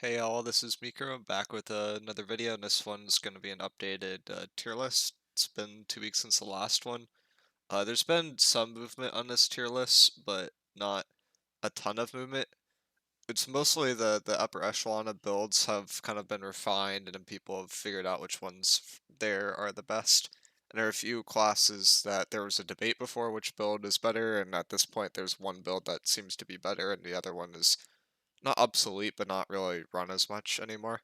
Hey all, this is Mikro back with another video, and this one's going to be an updated tier list. It's been 2 weeks since the last one. There's been some movement on this tier list, but not a ton of movement. It's mostly the upper echelon of builds have kind of been refined, and then people have figured out which ones there are the best. And there are a few classes that there was a debate before which build is better, and at this point there's one build that seems to be better, and the other one is not obsolete, but not really run as much anymore.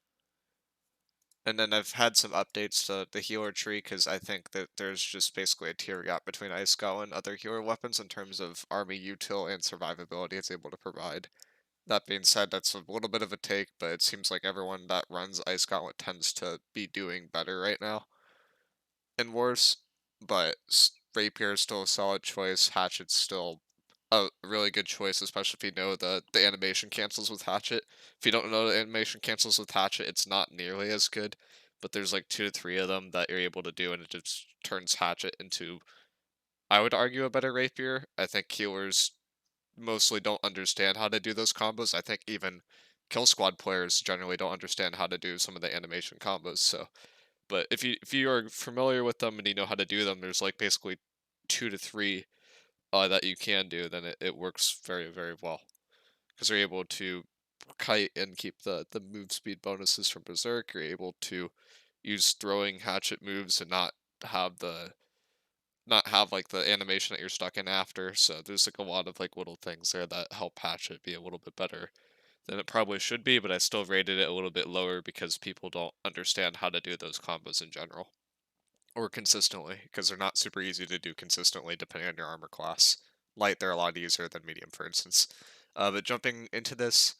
And then I've had some updates to the healer tree because I think that there's just basically a tier gap between Ice Goblin and other healer weapons in terms of army util and survivability it's able to provide. That being said, that's a little bit of a take, but it seems like everyone that runs Ice Gauntlet tends to be doing better right now in wars. But Rapier is still a solid choice. Hatchet's still a really good choice, especially if you know the animation cancels with Hatchet. If you don't know the animation cancels with Hatchet, it's not nearly as good. But there's like 2 to 3 of them that you're able to do, and it just turns Hatchet into, I would argue, a better Rapier. I think healers mostly don't understand how to do those combos. I think even Kill Squad players generally don't understand how to do some of the animation combos. So, but if you are familiar with them and you know how to do them, there's like basically 2 to 3 that you can do. Then it works very very well because you're able to kite and keep the move speed bonuses from Berserk. You're able to use throwing hatchet moves and have the not have like the animation that you're stuck in after. So there's like a lot of like little things there that help Hatchet be a little bit better than it probably should be, but I still rated it a little bit lower because people don't understand how to do those combos in general. Or consistently, because they're not super easy to do consistently depending on your armor class. Light, they're a lot easier than medium, for instance. But jumping into this,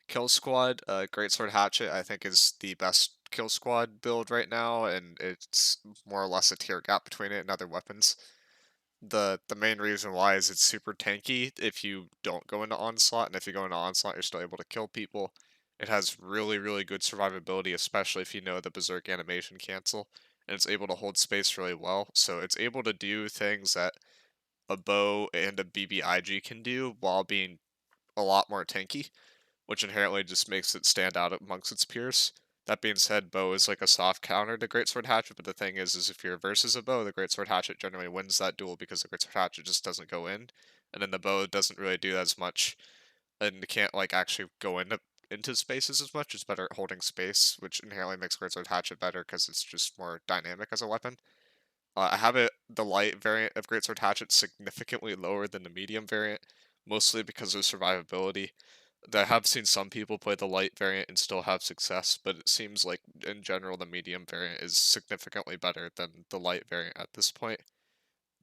Kill Squad, Greatsword Hatchet, I think is the best Kill Squad build right now, and it's more or less a tier gap between it and other weapons. The main reason why is it's super tanky if you don't go into onslaught, and if you go into onslaught, you're still able to kill people. It has really, really good survivability, especially if you know the berserk animation cancel, and it's able to hold space really well. So it's able to do things that a bow and a BBIG can do while being a lot more tanky, which inherently just makes it stand out amongst its peers. That being said, bow is like a soft counter to greatsword hatchet, but the thing is if you're versus a bow, the greatsword hatchet generally wins that duel because the greatsword hatchet just doesn't go in, and then the bow doesn't really do as much, and can't like actually go into spaces as much. It's better at holding space, which inherently makes greatsword hatchet better because it's just more dynamic as a weapon. I have the light variant of greatsword hatchet significantly lower than the medium variant, mostly because of survivability. I have seen some people play the light variant and still have success, but it seems like in general the medium variant is significantly better than the light variant at this point.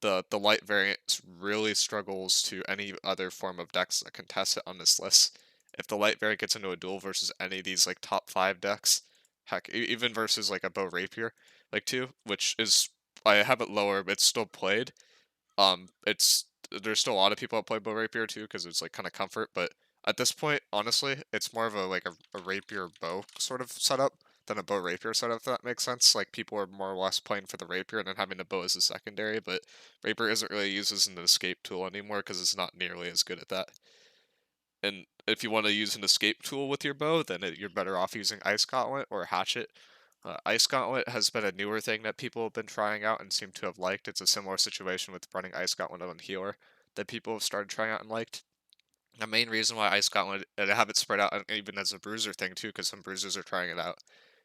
The light variant really struggles to any other form of decks that contest it on this list. If the light variant gets into a duel versus any of these like top 5 decks, heck, even versus like a bow rapier, like two, which is, I have it lower, but it's still played. It's There's still a lot of people that play bow rapier too because it's like kind of comfort, but at this point, honestly, it's more of a rapier bow sort of setup than a bow rapier setup. If that makes sense. Like people are more or less playing for the rapier and then having the bow as a secondary, but rapier isn't really used as an escape tool anymore because it's not nearly as good at that. And if you want to use an escape tool with your bow, then you're better off using Ice Gauntlet or Hatchet. Ice Gauntlet has been a newer thing that people have been trying out and seem to have liked. It's a similar situation with running Ice Gauntlet on Healer that people have started trying out and liked. The main reason why Ice Gauntlet, and I have it spread out even as a bruiser thing too, because some bruisers are trying it out,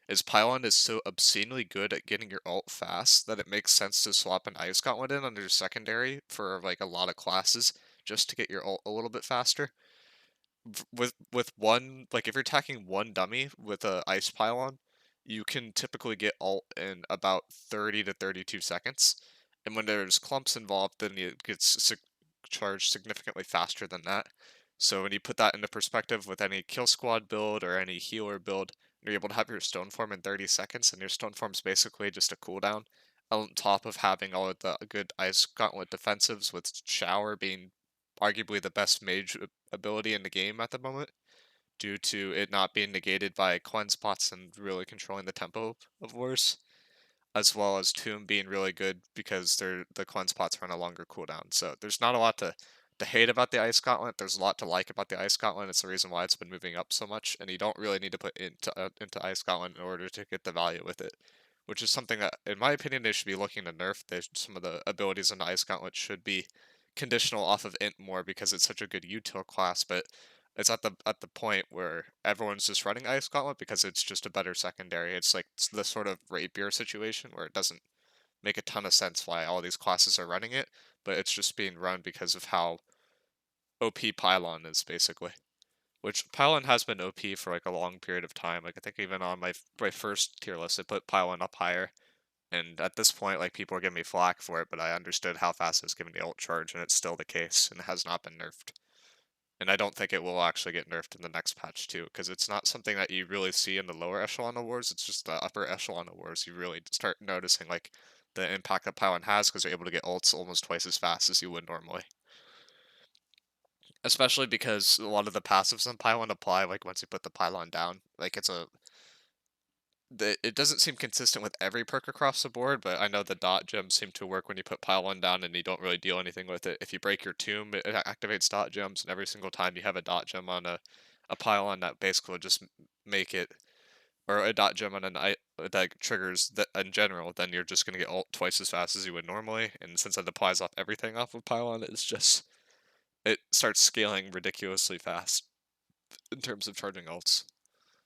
is Pylon is so obscenely good at getting your ult fast that it makes sense to swap an Ice Gauntlet in under secondary for like a lot of classes just to get your ult a little bit faster. With one, like if you're attacking one dummy with a ice pylon, you can typically get ult in about 30 to 32 seconds. And when there's clumps involved, then it gets charged significantly faster than that. So when you put that into perspective with any kill squad build or any healer build, you're able to have your stone form in 30 seconds, and your stone form's basically just a cooldown on top of having all of the good ice gauntlet defensives, with shower being arguably the best mage ability in the game at the moment, due to it not being negated by cleanse pots and really controlling the tempo of wars, as well as tomb being really good because the cleanse pots run a longer cooldown. So there's not a lot to to hate about the Ice Gauntlet. There's a lot to like about the Ice Gauntlet. It's the reason why it's been moving up so much, and you don't really need to put into Ice Gauntlet in order to get the value with it, which is something that, in my opinion, they should be looking to nerf. Some of the abilities in the Ice Gauntlet should be conditional off of int more because it's such a good util class, but it's at the point where everyone's just running Ice Gauntlet because it's just a better secondary. It's like the sort of rapier situation where it doesn't make a ton of sense why all these classes are running it, but it's just being run because of how OP Pylon is basically. Which Pylon has been OP for like a long period of time. Like I think even on my first tier list, I put Pylon up higher, and at this point, like people are giving me flack for it, but I understood how fast it was giving the ult charge, and it's still the case, and it has not been nerfed. And I don't think it will actually get nerfed in the next patch too, because it's not something that you really see in the lower echelon of wars. It's just the upper echelon of wars you really start noticing like the impact that Pylon has because you're able to get ults almost twice as fast as you would normally. Especially because a lot of the passives on Pylon apply like once you put the Pylon down. Like it doesn't seem consistent with every perk across the board, but I know the dot gems seem to work when you put Pylon down and you don't really deal anything with it. If you break your tomb, it activates dot gems, and every single time you have a dot gem on a Pylon, that basically will just make it, or a dot gem on that triggers that in general, then you're just gonna get ult twice as fast as you would normally. And since it applies off everything off of Pylon, it starts scaling ridiculously fast in terms of charging ults.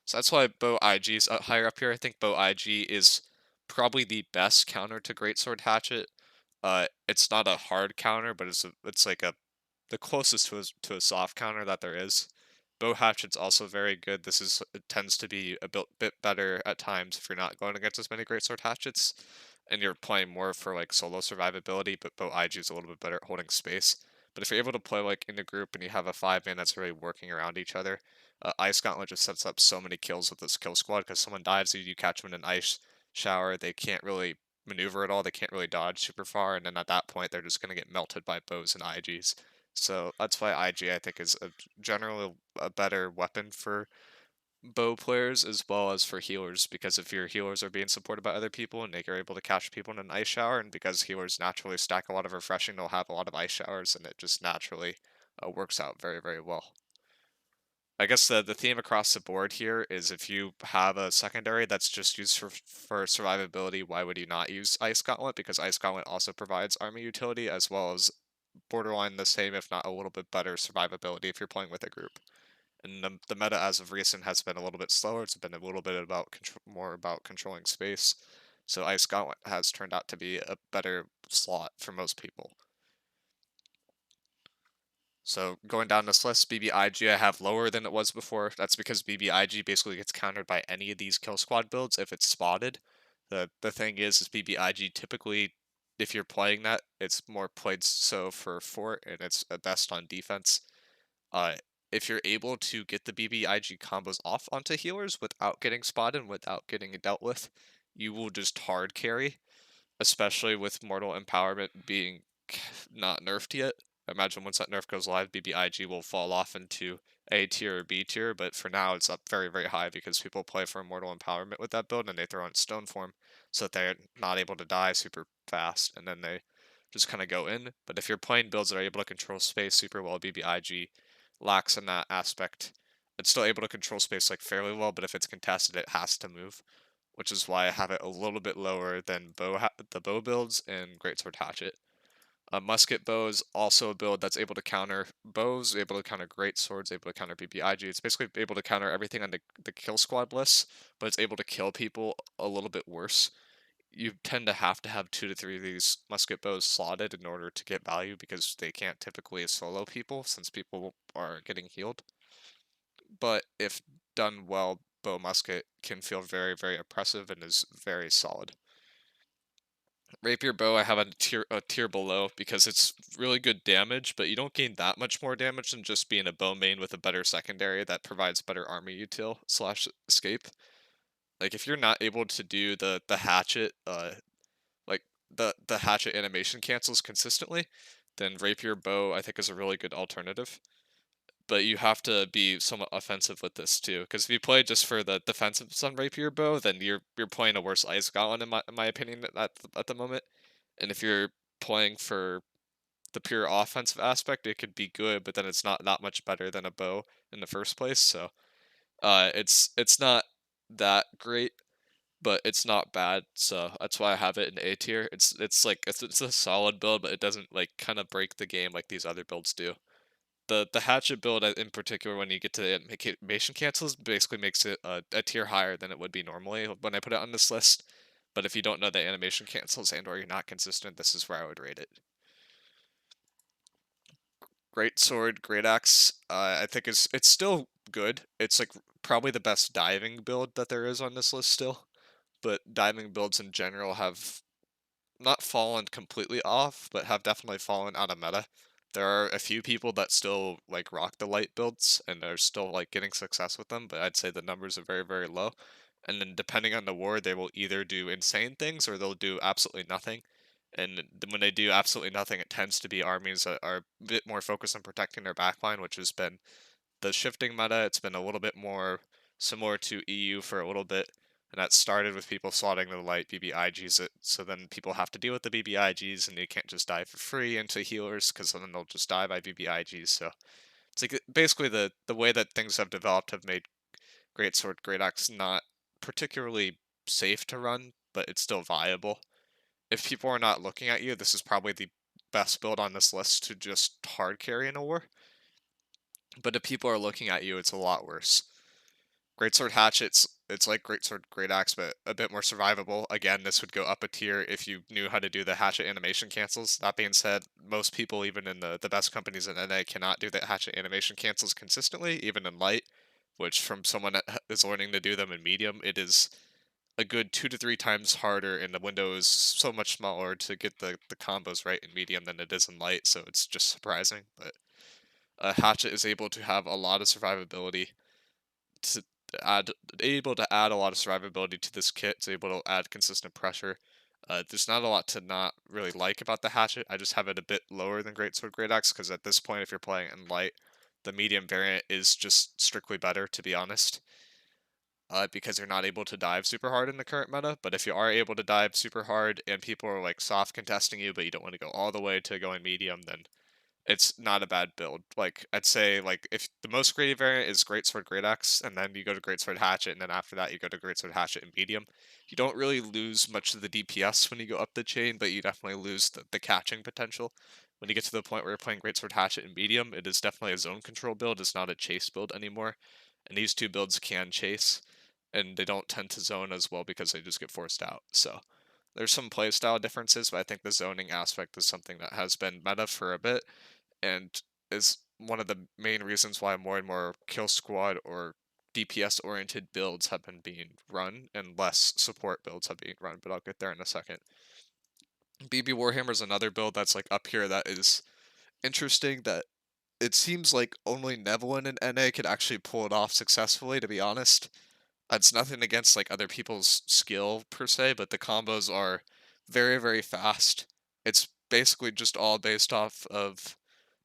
So that's why Bow IG is higher up here. I think Bow IG is probably the best counter to Greatsword Hatchet. It's not a hard counter, but it's like the closest to a soft counter that there is. Bow Hatchet's also very good. It tends to be a bit better at times if you're not going against as many Greatsword Hatchets, and you're playing more for like solo survivability. But Bow IG is a little bit better at holding space. But if you're able to play like in a group and you have a 5-man that's really working around each other, Ice Gauntlet just sets up so many kills with this kill squad because someone dives, you catch them in an ice shower, they can't really maneuver at all, they can't really dodge super far, and then at that point they're just going to get melted by bows and IGs. So that's why IG I think is generally a better weapon for bow players as well as for healers, because if your healers are being supported by other people and they are able to catch people in an ice shower, and because healers naturally stack a lot of refreshing, they'll have a lot of ice showers, and it just naturally works out very, very well. I guess the theme across the board here is if you have a secondary that's just used for survivability, why would you not use Ice Gauntlet? Because Ice Gauntlet also provides army utility as well as borderline the same, if not a little bit better survivability if you're playing with a group. And the meta as of recent has been a little bit slower. It's been a little bit about more about controlling space. So Ice Gauntlet has turned out to be a better slot for most people. So going down this list, BBIG I have lower than it was before. That's because BBIG basically gets countered by any of these kill squad builds if it's spotted. The thing is BBIG typically, if you're playing that, it's more played so for fort and it's best on defense. Uh, if you're able to get the BBIG combos off onto healers without getting spotted and without getting dealt with, you will just hard carry, especially with Mortal Empowerment being not nerfed yet. I imagine once that nerf goes live, BBIG will fall off into A tier or B tier, but for now it's up very, very high because people play for Immortal Empowerment with that build and they throw in Stone Form so that they're not able to die super fast and then they just kind of go in. But if you're playing builds that are able to control space super well, BBIG lacks in that aspect. It's still able to control space like fairly well, but if it's contested, it has to move, which is why I have it a little bit lower than the bow builds and Greatsword Hatchet. Musket bow is also a build that's able to counter bows, able to counter great swords, able to counter BBIG. It's basically able to counter everything on the kill squad list, but it's able to kill people a little bit worse. You tend to have 2 to 3 of these musket bows slotted in order to get value because they can't typically solo people since people are getting healed. But if done well, bow musket can feel very, very oppressive and is very solid. Rapier bow I have a tier below because it's really good damage, but you don't gain that much more damage than just being a bow main with a better secondary that provides better army util slash escape. Like if you're not able to do the hatchet, like the hatchet animation cancels consistently, then rapier bow I think is a really good alternative. But you have to be somewhat offensive with this too, because if you play just for the defensive on rapier bow, then you're playing a worse ice gauntlet in my opinion at the moment. And if you're playing for the pure offensive aspect, it could be good, but then it's not that much better than a bow in the first place. So it's not that great, but it's not bad. So that's why I have it in A tier. It's like it's a solid build, but it doesn't like kind of break the game like these other builds do. The hatchet build in particular, when you get to the animation cancels, basically makes it a tier higher than it would be normally when I put it on this list. But if you don't know the animation cancels and or you're not consistent, this is where I would rate it. Great sword, great axe. I think it's still good. It's like probably the best diving build that there is on this list still. But diving builds in general have not fallen completely off, but have definitely fallen out of meta. There are a few people that still like rock the light builds and are still like getting success with them, but I'd say the numbers are very, very low. And then depending on the war, they will either do insane things or they'll do absolutely nothing. And when they do absolutely nothing, it tends to be armies that are a bit more focused on protecting their backline, which has been the shifting meta. It's been a little bit more similar to EU for a little bit, and that started with people slotting the light BBIGs it, so then people have to deal with the BBIGs, and they can't just die for free into healers, because then they'll just die by BBIGs, so it's like basically the way that things have developed have made Great Sword, Great Axe not particularly safe to run, but it's still viable. If people are not looking at you, this is probably the best build on this list to just hard carry in a war, but if people are looking at you, it's a lot worse. Greatsword Hatchet's it's like Greatsword Great Axe, but a bit more survivable. Again, this would go up a tier if you knew how to do the hatchet animation cancels. That being said, most people, even in the best companies in NA, cannot do the hatchet animation cancels consistently, even in light, which from someone that is learning to do them in medium, it is a good 2 to 3 times harder, and the window is so much smaller to get the combos right in medium than it is in light, so it's just surprising. But hatchet is able to have a lot of survivability to add able to add a lot of survivability to this kit. It's able to add consistent pressure. There's not a lot to not really like about the hatchet. I just have it a bit lower than Greatsword Great Axe because at this point, if you're playing in light, the medium variant is just strictly better, to be honest. Because you're not able to dive super hard in the current meta. But if you are able to dive super hard and people are like soft contesting you, but you don't want to go all the way to going medium, then it's not a bad build. Like I'd say, like if the most creative variant is Greatsword Great Axe, and then you go to Greatsword Hatchet, and then after that you go to Greatsword Hatchet and Medium. You don't really lose much of the DPS when you go up the chain, but you definitely lose the catching potential. When you get to the point where you're playing Greatsword Hatchet and Medium, it is definitely a zone control build. It's not a chase build anymore, and these two builds can chase, and they don't tend to zone as well because they just get forced out. So there's some playstyle differences, but I think the zoning aspect is something that has been meta for a bit and is one of the main reasons why more and more kill squad or DPS oriented builds have been being run and less support builds have been run, but I'll get there in a second. BB Warhammer is another build that's like up here that is interesting that it seems like only Nevlin and NA could actually pull it off successfully, to be honest. It's nothing against like other people's skill per se, but the combos are very, very fast. It's basically just all based off of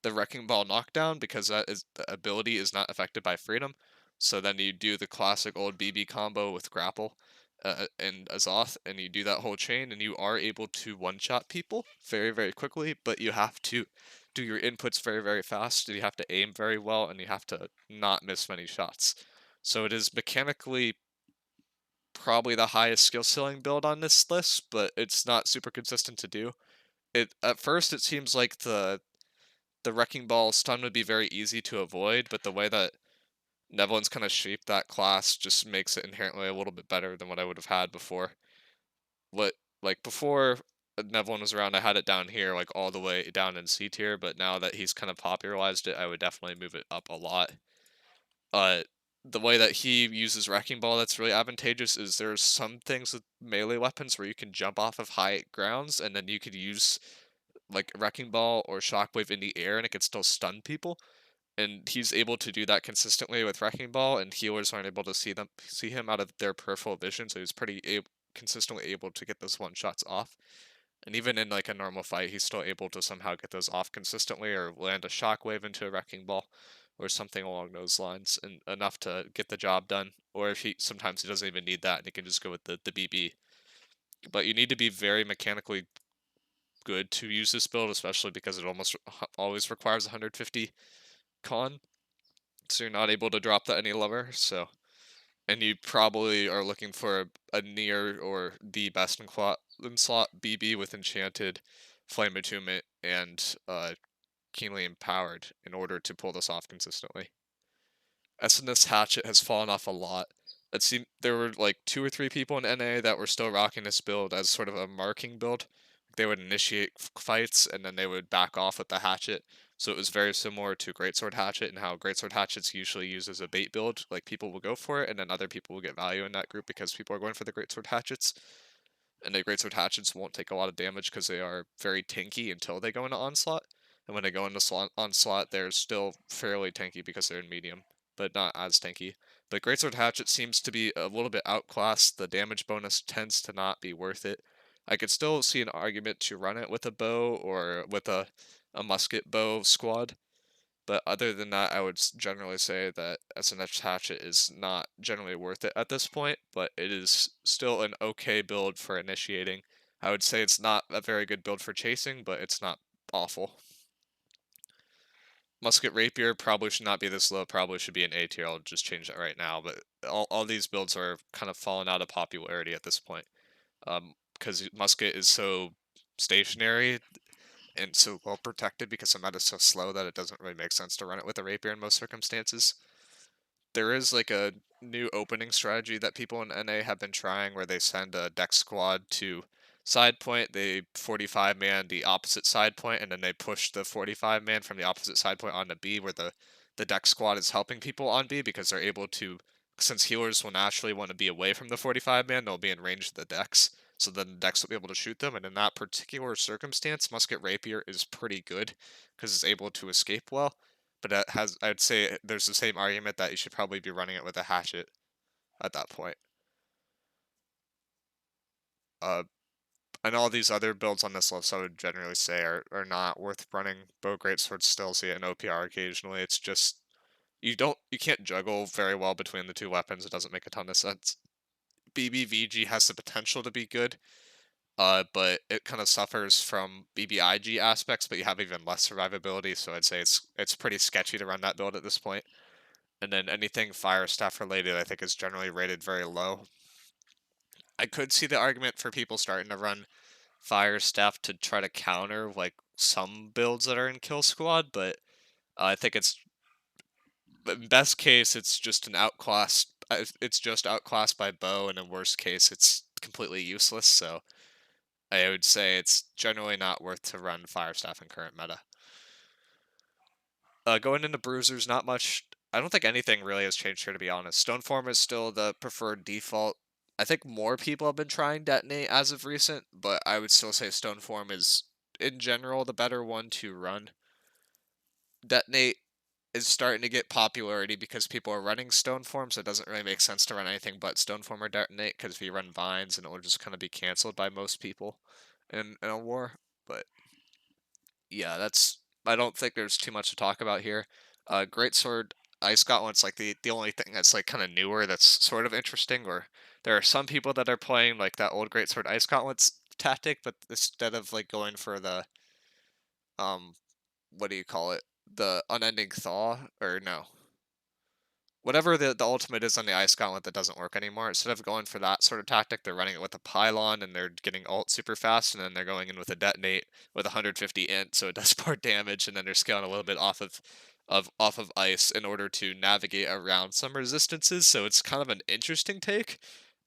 the Wrecking Ball knockdown because that is the ability is not affected by freedom. So then you do the classic old BB combo with grapple and Azoth, and you do that whole chain, and you are able to one-shot people very, very quickly, but you have to do your inputs very, very fast, and you have to aim very well, and you have to not miss many shots. So it is mechanically probably the highest skill ceiling build on this list, but it's not super consistent to do. It at first it seems like the Wrecking Ball stun would be very easy to avoid, but the way that Nevlin's kind of shaped that class just makes it inherently a little bit better than what I would have had before. What like before Nevlin was around, I had it down here, like all the way down in C tier, but now that he's kind of popularized it, I would definitely move it up a lot. Uh, the way that he uses Wrecking Ball that's really advantageous is there's some things with melee weapons where you can jump off of high grounds and then you could use like Wrecking Ball or Shockwave in the air and it could still stun people. And he's able to do that consistently with Wrecking Ball, and healers aren't able to see him out of their peripheral vision, so he's consistently able to get those one shots off. And even in like a normal fight, he's still able to somehow get those off consistently or land a shockwave into a Wrecking Ball or something along those lines, and enough to get the job done. Or if he sometimes he doesn't even need that and he can just go with the BB. But you need to be very mechanically good to use this build, especially because it almost always requires 150 con, so you're not able to drop that any lower. So, and you probably are looking for a near or the best in slot BB with enchanted flame attunement and keenly empowered in order to pull this off consistently. SNS Hatchet has fallen off a lot. It seemed there were like 2 or 3 people in NA that were still rocking this build as sort of a marking build. They would initiate fights and then they would back off with the hatchet. So it was very similar to Greatsword Hatchet and how Greatsword Hatchet's usually used as a bait build. Like people will go for it and then other people will get value in that group because people are going for the Greatsword Hatchets. And the greatsword hatchets won't take a lot of damage because they are very tanky until they go into onslaught. And when they go into onslaught, they're still fairly tanky because they're in medium, but not as tanky. But greatsword hatchet seems to be a little bit outclassed. The damage bonus tends to not be worth it. I could still see an argument to run it with a bow or with a musket bow squad, but other than that, I would generally say that SNH Hatchet is not generally worth it at this point, but it is still an okay build for initiating. I would say it's not a very good build for chasing, but it's not awful. Musket Rapier probably should not be this low, probably should be an A tier. I'll just change that right now, but all these builds are kind of falling out of popularity at this point. Because Musket is so stationary and so well protected because the meta is so slow that it doesn't really make sense to run it with a rapier in most circumstances. There is like a new opening strategy that people in NA have been trying where they send a deck squad to side point, they 45 man the opposite side point, and then they push the 45 man from the opposite side point onto B where the deck squad is helping people on B because they're able to, since healers will naturally want to be away from the 45 man, they'll be in range of the decks. So then the decks will be able to shoot them, and in that particular circumstance, Musket Rapier is pretty good because it's able to escape well. But that has, I'd say there's the same argument that you should probably be running it with a hatchet at that point. Uh, and all these other builds on this list, I would generally say are not worth running. Bow Greatsword still see it in OPR occasionally. It's just you can't juggle very well between the two weapons. It doesn't make a ton of sense. BBVG has the potential to be good, but it kind of suffers from BBIG aspects, but you have even less survivability. So I'd say it's pretty sketchy to run that build at this point. And then anything fire staff related, I think, is generally rated very low. I could see the argument for people starting to run fire staff to try to counter like some builds that are in kill squad, but I think it's in best case it's just an outclassed. It's just outclassed by bow, and in worst case it's completely useless. So I would say it's generally not worth to run fire staff in current meta. Going into bruisers, not much. I don't think anything really has changed here, to be honest. Stoneform is still the preferred default. I think more people have been trying detonate as of recent, but I would still say Stoneform is, in general, the better one to run. Detonate is starting to get popularity because people are running Stoneform, so it doesn't really make sense to run anything but Stoneform or Detonate, because if you run Vines, and it will just kind of be canceled by most people in a war. But yeah, that's. I don't think there's too much to talk about here. Greatsword Ice Gauntlet's like the only thing that's like kind of newer that's sort of interesting. Or there are some people that are playing like that old Greatsword Ice Gauntlet's tactic, but instead of like going for the um, what do you call it? The Unending Thaw, or no, whatever the ultimate is on the Ice Gauntlet that doesn't work anymore. Instead of going for that sort of tactic, they're running it with a pylon and they're getting ult super fast, and then they're going in with a detonate with 150 int, so it does more damage, and then they're scaling a little bit off of ice in order to navigate around some resistances. So it's kind of an interesting take.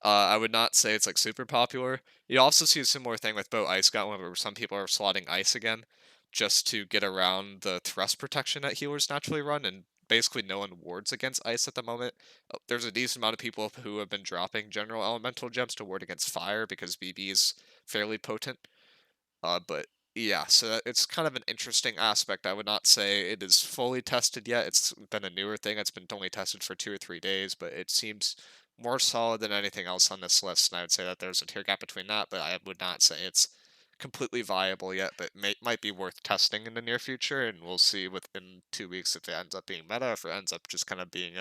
I would not say it's like super popular. You also see a similar thing with Bow Ice Gauntlet, where some people are slotting ice again just to get around the thrust protection that healers naturally run, and basically no one wards against ice at the moment. There's a decent amount of people who have been dropping general elemental gems to ward against fire because BB is fairly potent. But yeah, so it's kind of an interesting aspect. I would not say it is fully tested yet. It's been a newer thing. It's been only tested for 2 or 3 days, but it seems more solid than anything else on this list. And I would say that there's a tier gap between that, but I would not say it's completely viable yet, but might be worth testing in the near future. And we'll see within 2 weeks if it ends up being meta, or if it ends up just kind of being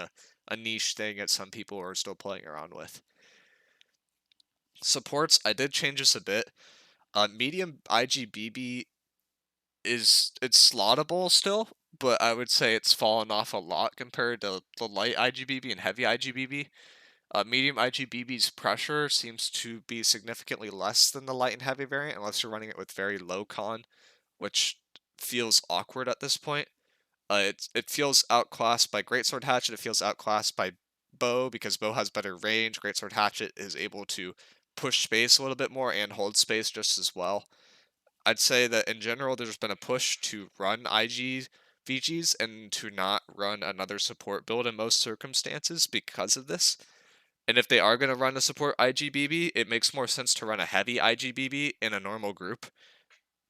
a niche thing that some people are still playing around with. Supports, I did change this a bit. Medium IGBB it's slottable still, but I would say it's fallen off a lot compared to the light IGBB and heavy IGBB. Medium IGBB's pressure seems to be significantly less than the light and heavy variant, unless you're running it with very low con, which feels awkward at this point. It feels outclassed by Greatsword Hatchet. It feels outclassed by Bow because Bow has better range. Greatsword Hatchet is able to push space a little bit more and hold space just as well. I'd say that in general, there's been a push to run IG VGs and to not run another support build in most circumstances because of this. And if they are going to run a support IGBB, it makes more sense to run a heavy IGBB in a normal group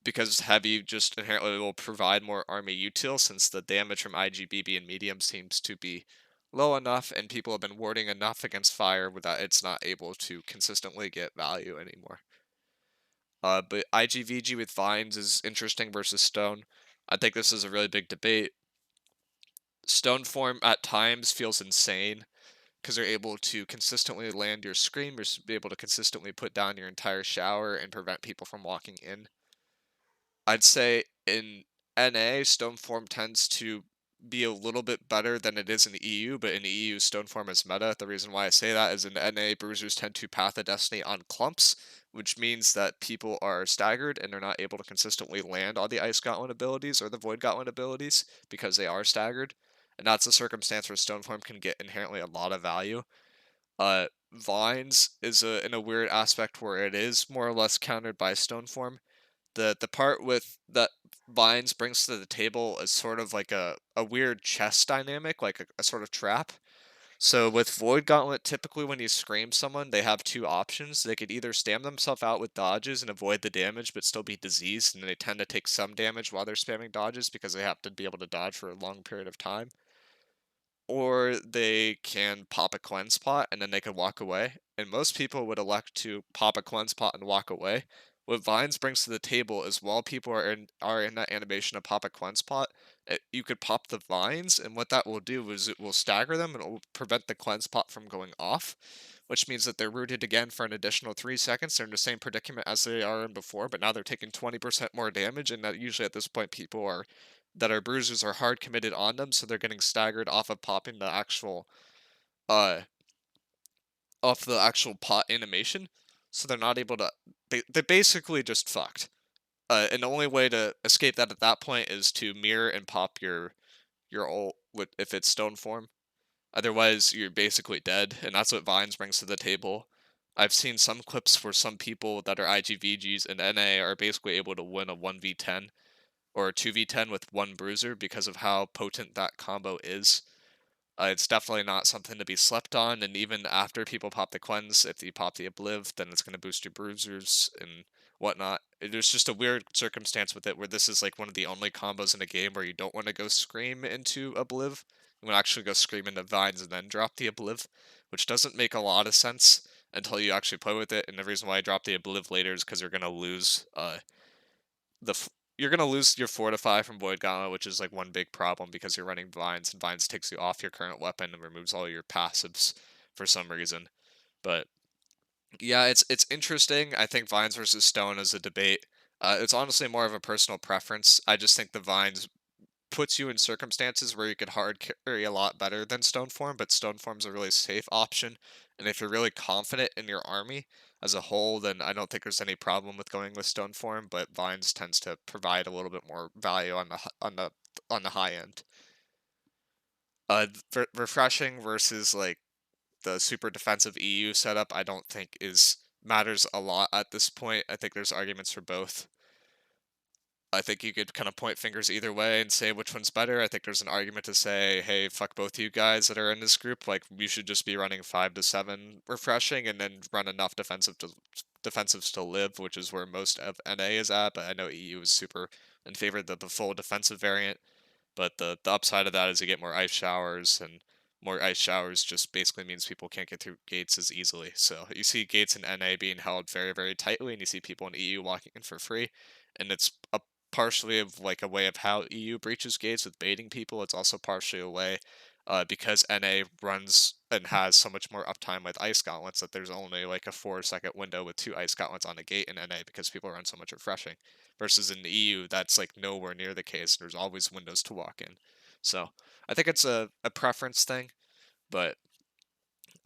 because heavy just inherently will provide more army util since the damage from IGBB and medium seems to be low enough and people have been warding enough against fire without it's not able to consistently get value anymore. But IGVG with Vines is interesting versus Stone. I think this is a really big debate. Stone form at times feels insane because they're able to consistently land your scream, you're able to consistently put down your entire shower and prevent people from walking in. I'd say in NA, Stoneform tends to be a little bit better than it is in the EU, but in the EU, Stoneform is meta. The reason why I say that is in NA, bruisers tend to Path of Destiny on clumps, which means that people are staggered and they're not able to consistently land all the Ice Gauntlet abilities or the Void Gauntlet abilities because they are staggered. And that's a circumstance where Stoneform can get inherently a lot of value. Vines is in a weird aspect where it is more or less countered by Stoneform. The part with that Vines brings to the table is sort of like a weird chess dynamic, like a sort of trap. So with Void Gauntlet, typically when you scream someone, they have two options. They could either spam themselves out with dodges and avoid the damage, but still be diseased, and they tend to take some damage while they're spamming dodges because they have to be able to dodge for a long period of time, or they can pop a cleanse pot and then they could walk away. And most people would elect to pop a cleanse pot and walk away. What Vines brings to the table is while people are in that animation to pop a cleanse pot, you could pop the vines, and what that will do is it will stagger them and it will prevent the cleanse pot from going off, which means that they're rooted again for an additional 3 seconds. They're in the same predicament as they are in before, but now they're taking 20% more damage, and that usually at this point people are that our bruisers are hard committed on them, so they're getting staggered off of popping the actual uh off the actual pot animation. So they're not able to they're basically just fucked. And the only way to escape that at that point is to mirror and pop your ult with if it's stone form. Otherwise you're basically dead, and that's what Vines brings to the table. I've seen some clips where some people that are IGVGs and NA are basically able to win a 1v10 or a 2v10 with one bruiser because of how potent that combo is. It's definitely not something to be slept on, and even after people pop the cleanse, if you pop the obliv, then it's going to boost your bruisers and whatnot. There's just a weird circumstance with it where this is like one of the only combos in a game where you don't want to go scream into obliv. You want to actually go scream into vines and then drop the obliv, which doesn't make a lot of sense until you actually play with it. And the reason why I drop the obliv later is because you're going to lose you're gonna lose your fortify from Void Gauntlet, which is like one big problem because you're running vines, and vines takes you off your current weapon and removes all your passives for some reason. But yeah, it's interesting. I think vines versus stone is a debate. It's honestly more of a personal preference. I just think the vines puts you in circumstances where you could hard carry a lot better than stone form, but stone form's a really safe option. And if you're really confident in your army as a whole, then I don't think there's any problem with going with stone form. But vines tends to provide a little bit more value on the high end. Refreshing versus like the super defensive EU setup, I don't think is matters a lot at this point. I think there's arguments for both. I think you could kind of point fingers either way and say which one's better. I think there's an argument to say, hey, fuck both you guys that are in this group. Like, you should just be running 5 to 7 refreshing and then run enough defensives to live, which is where most of NA is at. But I know EU is super in favor of the full defensive variant. But the upside of that is you get more ice showers, and more ice showers just basically means people can't get through gates as easily. So you see gates in NA being held very, very tightly, and you see people in EU walking in for free. And it's a partially of like a way of how EU breaches gates with baiting people. It's also partially a way because NA runs and has so much more uptime with ice gauntlets that there's only like a 4-second window with 2 ice gauntlets on a gate in NA because people run so much refreshing. Versus in the EU, that's like nowhere near the case. There's always windows to walk in. So I think it's a preference thing, but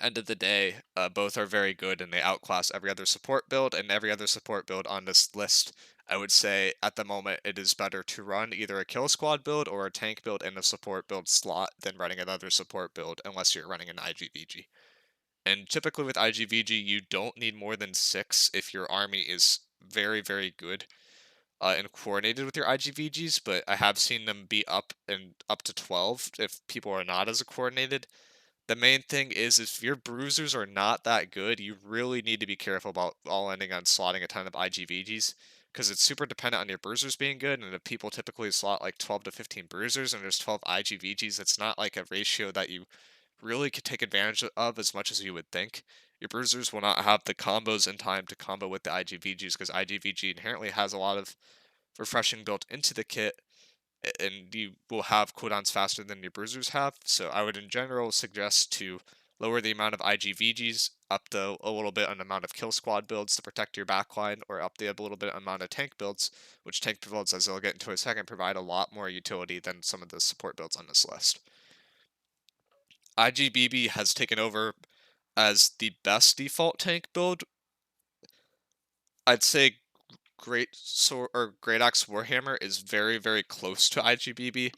end of the day, both are very good and they outclass every other support build. And every other support build on this list, I would say at the moment it is better to run either a kill squad build or a tank build in a support build slot than running another support build unless you're running an IGVG. And typically with IGVG, you don't need more than 6 if your army is very, very good and coordinated with your IGVGs, but I have seen them be up to 12 if people are not as coordinated. The main thing is if your bruisers are not that good, you really need to be careful about all ending on slotting a ton of IGVGs because it's super dependent on your bruisers being good. And if people typically slot like 12 to 15 bruisers and there's 12 IGVGs, it's not like a ratio that you really could take advantage of as much as you would think. Your bruisers will not have the combos in time to combo with the IGVGs because IGVG inherently has a lot of refreshing built into the kit and you will have cooldowns faster than your bruisers have. So I would in general suggest to lower the amount of IGVGs up the a little bit on amount of kill squad builds to protect your backline, or up the a little bit amount of tank builds, which tank builds, as I'll get into a second, provide a lot more utility than some of the support builds on this list. IGBB has taken over as the best default tank build. I'd say Great Axe Warhammer is very, very close to IGBB,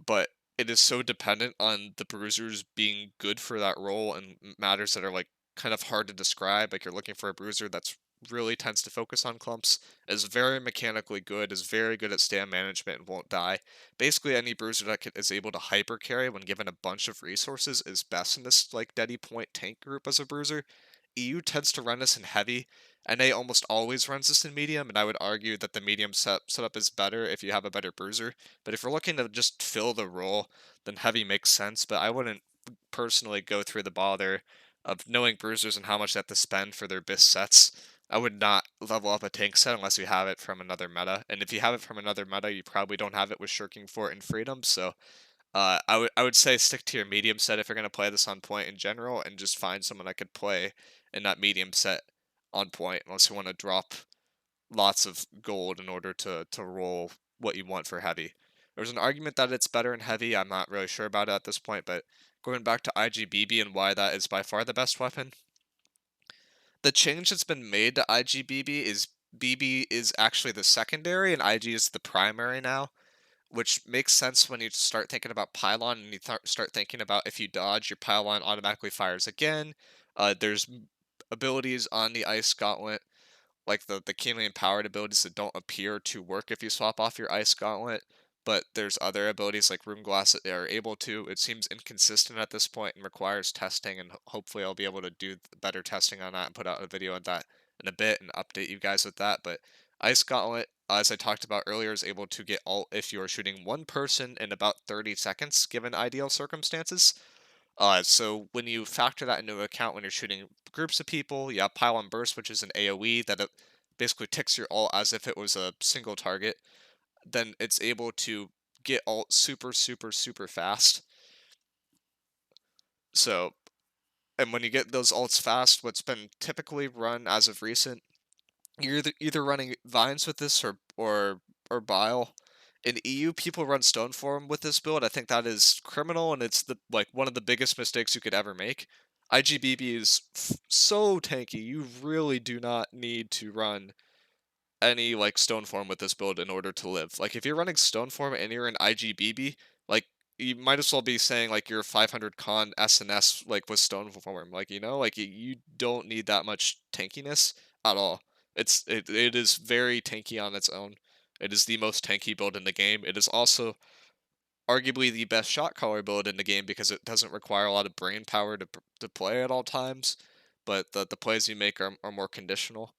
but it is so dependent on the bruisers being good for that role and matters that are like kind of hard to describe. Like you're looking for a bruiser that's really tends to focus on clumps, is very mechanically good, is very good at stand management and won't die. Basically, any bruiser that is able to hyper carry when given a bunch of resources is best in this like Deady Point tank group as a bruiser. EU tends to run this in heavy. NA almost always runs this in medium, and I would argue that the medium setup is better if you have a better bruiser. But if you're looking to just fill the role, then heavy makes sense. But I wouldn't personally go through the bother of knowing bruisers and how much they have to spend for their BIS sets. I would not level up a tank set unless you have it from another meta. And if you have it from another meta, you probably don't have it with Shirking Fort and Freedom. So I would say stick to your medium set if you're gonna play this on point in general, and just find someone that could play in that medium set on point, unless you want to drop lots of gold in order to roll what you want for heavy. There's an argument that it's better in heavy. I'm not really sure about it at this point, but going back to IGBB and why that is by far the best weapon, the change that's been made to IGBB is BB is actually the secondary and IG is the primary now, which makes sense when you start thinking about pylon and you start thinking about if you dodge, your pylon automatically fires again. There's abilities on the Ice Gauntlet like the keenly empowered abilities that don't appear to work if you swap off your ice gauntlet, but there's other abilities like room glass that they are able to. It seems inconsistent at this point and requires testing, and hopefully I'll be able to do better testing on that and put out a video on that in a bit and update you guys with that. But ice gauntlet, as I talked about earlier, is able to get ult if you are shooting one person in about 30 seconds given ideal circumstances. So when you factor that into account when you're shooting groups of people, you have pile on burst, which is an AoE that basically ticks your ult as if it was a single target. Then it's able to get ult super, super, super fast. So, and when you get those ults fast, what's been typically run as of recent, you're either running vines with this or bile. In EU, people run Stoneform with this build. I think that is criminal, and it's the like one of the biggest mistakes you could ever make. IGBB is so tanky. You really do not need to run any like Stoneform with this build in order to live. Like if you're running Stoneform and you're in IGBB, like you might as well be saying like you're 500 con SNS like with Stoneform. Like like you don't need that much tankiness at all. It is very tanky on its own. It is the most tanky build in the game. It is also arguably the best shot caller build in the game because it doesn't require a lot of brain power to play at all times, but the plays you make are more conditional.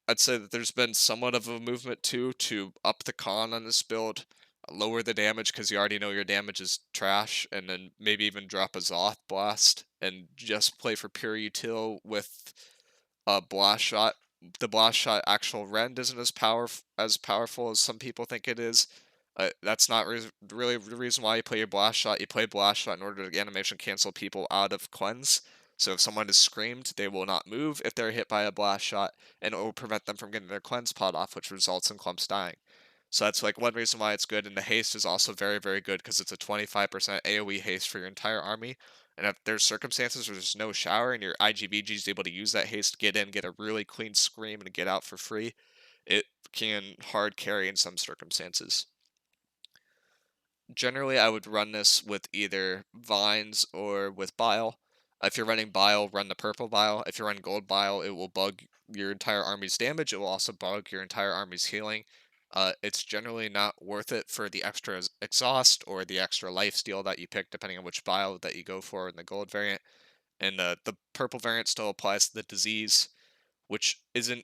I'd say that there's been somewhat of a movement too to up the con on this build, lower the damage because you already know your damage is trash, and then maybe even drop a Zoth Blast and just play for pure util with a Blast Shot. The Blast Shot actual rend isn't as powerful as some people think it is. That's not really the reason why you play your blast shot. You play blast shot in order to animation cancel people out of cleanse. So if someone is screamed, they will not move if they're hit by a blast shot, and it will prevent them from getting their cleanse pod off, which results in clumps dying. So that's like one reason why it's good. And the haste is also very, very good because it's a 25% AoE haste for your entire army. And if there's circumstances where there's no shower and your IGVG is able to use that haste, get in, get a really clean scream, and get out for free, it can hard carry in some circumstances. Generally, I would run this with either vines or with bile. If you're running bile, run the purple bile. If you're running gold bile, it will bug your entire army's damage. It will also bug your entire army's healing. It's generally not worth it for the extra exhaust or the extra life steal that you pick, depending on which bile that you go for in the gold variant. And the purple variant still applies to the disease, which isn't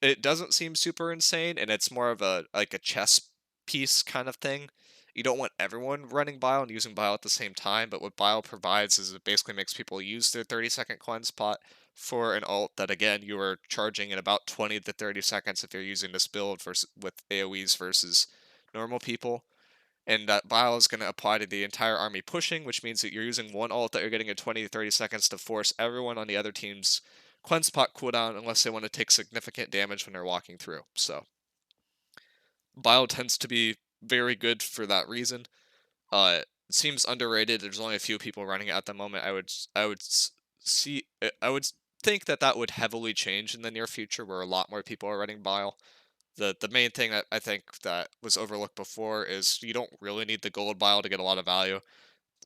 it doesn't seem super insane, and it's more of a like a chess piece kind of thing. You don't want everyone running Bile and using Bile at the same time, but what Bile provides is it basically makes people use their 30-second cleanse pot for an ult that again you are charging in about 20 to 30 seconds if you're using this build versus with AoEs versus normal people. And that bile is going to apply to the entire army pushing, which means that you're using one ult that you're getting in 20 to 30 seconds to force everyone on the other team's cleanse pot cooldown unless they want to take significant damage when they're walking through. So bile tends to be very good for that reason. It seems underrated. There's only a few people running it at the moment. I would think that that would heavily change in the near future, where a lot more people are running bile. The main thing that I think that was overlooked before is you don't really need the gold bile to get a lot of value.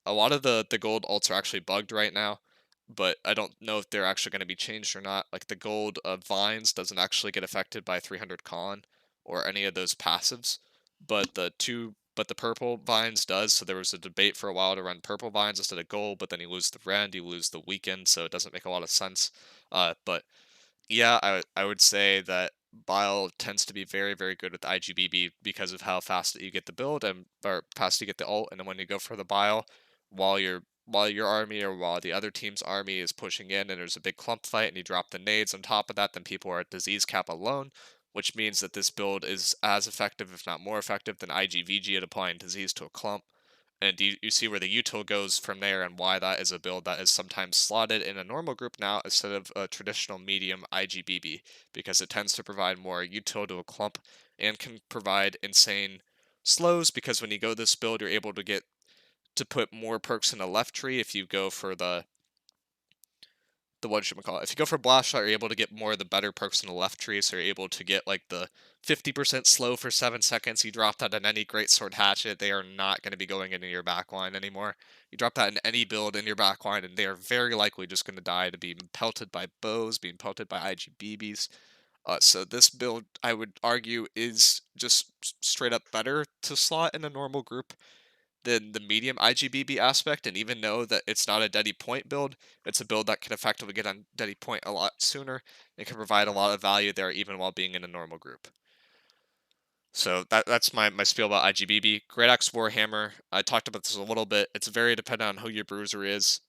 A lot of the gold ults are actually bugged right now, but I don't know if they're actually going to be changed or not. Like the gold vines doesn't actually get affected by 300 con or any of those passives, but the purple vines does. So there was a debate for a while to run purple vines instead of gold, but then you lose the rend, you lose the weekend, so it doesn't make a lot of sense. But yeah, I would say that Bile tends to be very, very good with IGBB because of how fast that you get the build and or fast you get the ult, and then when you go for the Bile, while your army or while the other team's army is pushing in and there's a big clump fight and you drop the nades on top of that, then people are at disease cap alone, which means that this build is as effective, if not more effective, than IGVG at applying disease to a clump. And you see where the util goes from there and why that is a build that is sometimes slotted in a normal group now instead of a traditional medium IGBB, because it tends to provide more util to a clump and can provide insane slows, because when you go this build, you're able to get to put more perks in the left tree if you go for the what should we call it? If you go for blast shot, you're able to get more of the better perks in the left tree, so you're able to get like the 50% slow for 7 seconds. You drop that in any great sword hatchet, they are not going to be going into your backline anymore. You drop that in any build in your backline, and they are very likely just going to die to being pelted by bows, being pelted by IGBBs. So this build, I would argue, is just straight up better to slot in a normal group than the medium IGBB aspect, and even know that it's not a Deady Point build, it's a build that can effectively get on Deady Point a lot sooner and can provide a lot of value there even while being in a normal group. So that's my spiel about IGBB. Great Axe Warhammer, I talked about this a little bit. It's very dependent on who your bruiser is.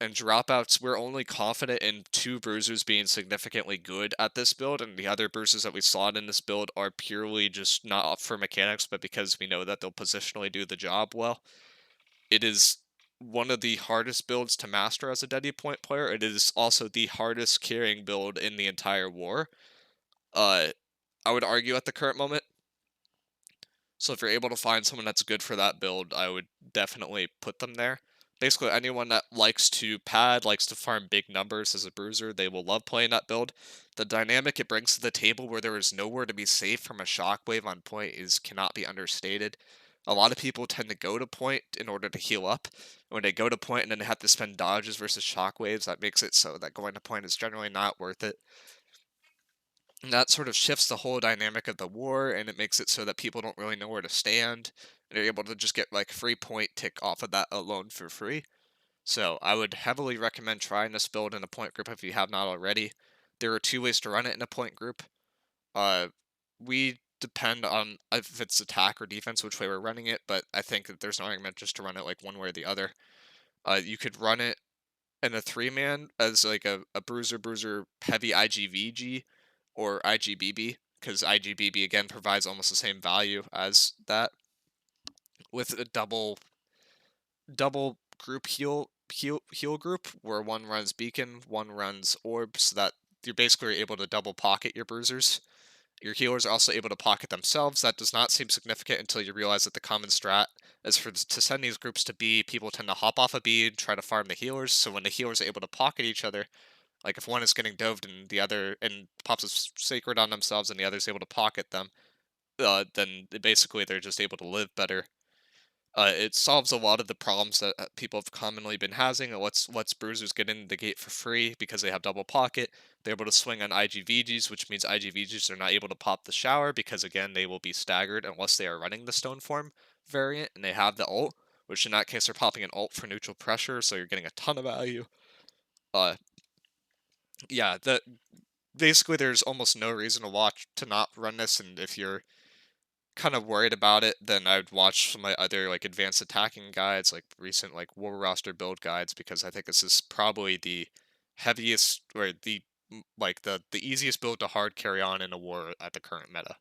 And dropouts, we're only confident in two bruisers being significantly good at this build, and the other bruisers that we slot in this build are purely just not up for mechanics, but because we know that they'll positionally do the job well. It is one of the hardest builds to master as a Deady Point player. It is also the hardest carrying build in the entire war. Uh, I would argue at the current moment. So if you're able to find someone that's good for that build, I would definitely put them there. Basically, anyone that likes to pad, likes to farm big numbers as a bruiser, they will love playing that build. The dynamic it brings to the table where there is nowhere to be safe from a shockwave on point is cannot be understated. A lot of people tend to go to point in order to heal up. When they go to point and then they have to spend dodges versus shockwaves, that makes it so that going to point is generally not worth it. And that sort of shifts the whole dynamic of the war, and it makes it so that people don't really know where to stand. And they're able to just get like free point tick off of that alone for free. So I would heavily recommend trying this build in a point group if you have not already. There are two ways to run it in a point group. Uh, we depend on if it's attack or defense, which way we're running it, but I think that there's no argument just to run it like one way or the other. You could run it in a three-man as like a bruiser heavy IGVG or IGBB. because IGBB again provides almost the same value as that with a double group heal group where one runs beacon, one runs orb, so that you're basically able to double pocket your bruisers. Your healers are also able to pocket themselves. That does not seem significant until you realize that the common strat is for to send these groups to B. People tend to hop off a B and try to farm the healers. So when the healers are able to pocket each other, like if one is getting doved and the other and pops a sacred on themselves and the other is able to pocket them, then basically they're just able to live better. It solves a lot of the problems that people have commonly been having. It lets bruisers get in the gate for free because they have double pocket. They're able to swing on IGVGs, which means IGVGs are not able to pop the shower because again they will be staggered unless they are running the stone form variant and they have the ult, which in that case they're popping an ult for neutral pressure, so you're getting a ton of value. Uh, yeah, basically there's almost no reason to watch to not run this, and if you're kind of worried about it, then I would watch some of my other like advanced attacking guides, like recent like war roster build guides, because I think this is probably the heaviest or like the easiest build to hard carry on in a war at the current meta.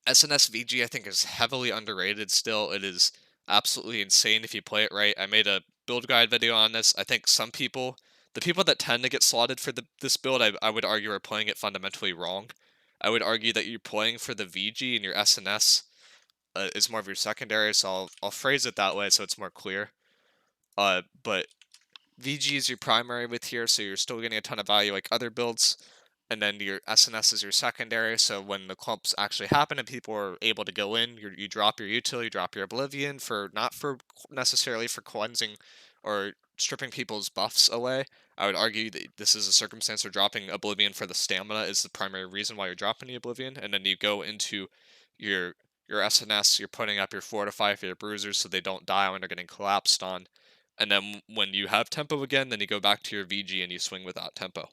SNSVG I think is heavily underrated still. It is absolutely insane if you play it right. I made a build guide video on this. I think some people, the people that tend to get slotted for this build, I would argue are playing it fundamentally wrong. I would argue that you're playing for the VG and your SNS is more of your secondary, so I'll phrase it that way so it's more clear. But VG is your primary with here, so you're still getting a ton of value like other builds. And then your SNS is your secondary, so when the clumps actually happen and people are able to go in, you drop your util, you drop your oblivion for not for necessarily for cleansing or stripping people's buffs away. I would argue that this is a circumstance where dropping oblivion for the stamina is the primary reason why you're dropping the oblivion, and then you go into your your SNS, you're putting up your fortify for your bruisers so they don't die when they're getting collapsed on. And then when you have tempo again, then you go back to your VG and you swing without tempo.